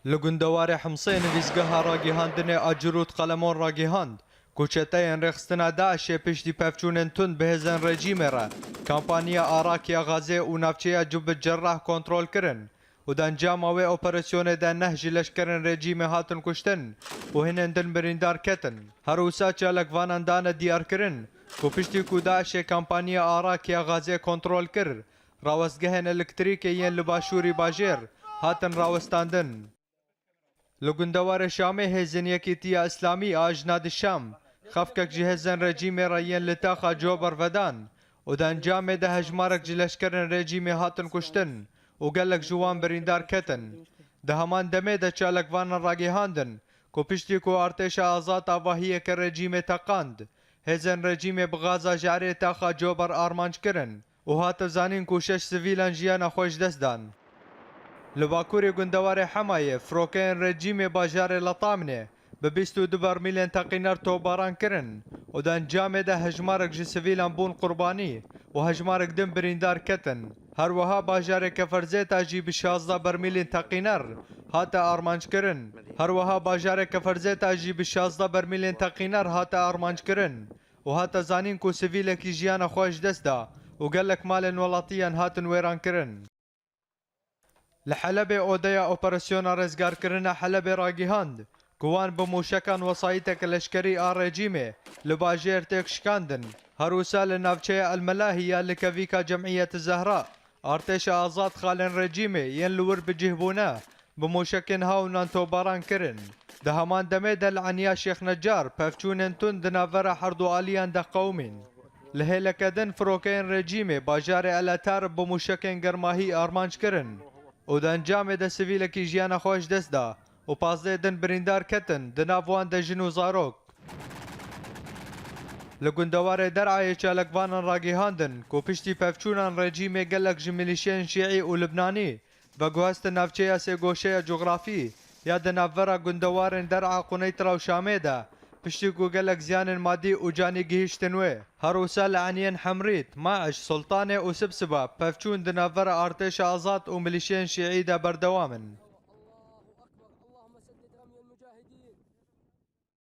لگندوار حمصین ویزگاه راگیهاندن اجرود قلمون راگیهاند کوچتاین رخصتنا داعش پشتی پفچونن تند بهزن رژیم را کمپانیا آراکیا غازه و نافچه جب جراح کنترل کرن و دانجام و اپراسیون دان نهج لشکرن رژیم هاتن کشتن و هنندن بریندار کتن هروسا چالک وانان دان دیار کرن و پشتی کو داعش کمپانیا آراکیا غازه کنترل کر راوستگهن الکتریک ین لباشوری باجر هاتن راوستاندن لگندوار شامه هزن یکیتیا اسلامی آجناد الشام خفکک جهزن رژیم رایین لتاخا جوبر ودان و دانجام ده هجمارک جلشکرن رژیم هاتن کشتن و گلک جوان بریندار کتن ده همان دمه ده چالکوان راگیهاندن کو پشتی کو ارتش آزاد آواهیه که رژیم تقاند هزن رژیم بغازا جاره تاخا جوبر آرمانج کرن و هات زانین کو شش سویلان جیان خوش دست دان لباکوری گندوار حمایه فروکین رژیم باجار لطامنه به 22 برمیل تقینر توباران کرن و دان جامده هجمارک جی سویلان بون قربانی و هجمارک دم بریندار کتن هر وها باجار کفرزه تاجی به 16 برمیل تقینر هاتا آرمانج کرن هر وها باجار کفرزه تاجی به 16 برمیل تقینر هاتا آرمانج کرن و هاتا زانین کو سویل کی جیان خوش دست دا و گلک مال ولاتیان هاتن ویران کرن لحلب اودیا اپراسیون رزگار کرنا حلب راگیهاند گوان بموشکان وصایتک لشکری رژیمه لباجر تک شکاندن هروسا لنافچه الملاهیه لکویکا جمعیت زهراء ارتش آزاد خالن رژیمه ین لور بجهبونا بموشکن هاونان توباران کرن ده همان دمه دل عنیا شیخ نجار پفچونن تون دناور حردو آلیان ده قومین لهلکدن فروکین رژیمه باجار الاتار بموشکن گرماهی آرمانج کرن و دانجام ده سویل کی جیان خوش دست دا و پازده دن بریندار کتن دناوان ده جنو زاروک لگندوار درعای چالکوانان راگیهاندن کو پشتی پفچونان رژیم گلک جمیلیشین شیعی و لبنانی و گوهست نافچه سه گوشه جغرافی یا دناورا گندوارن درعا قنیترا و شامه ده پشتی کو گلک زیان مادی و جانی گهیشتنوه هروسا لعنین حمريت ماعش سلطانه و سبسبا پفچون دناورا ارتش آزاد و ملیشین شیعی ده بردوامن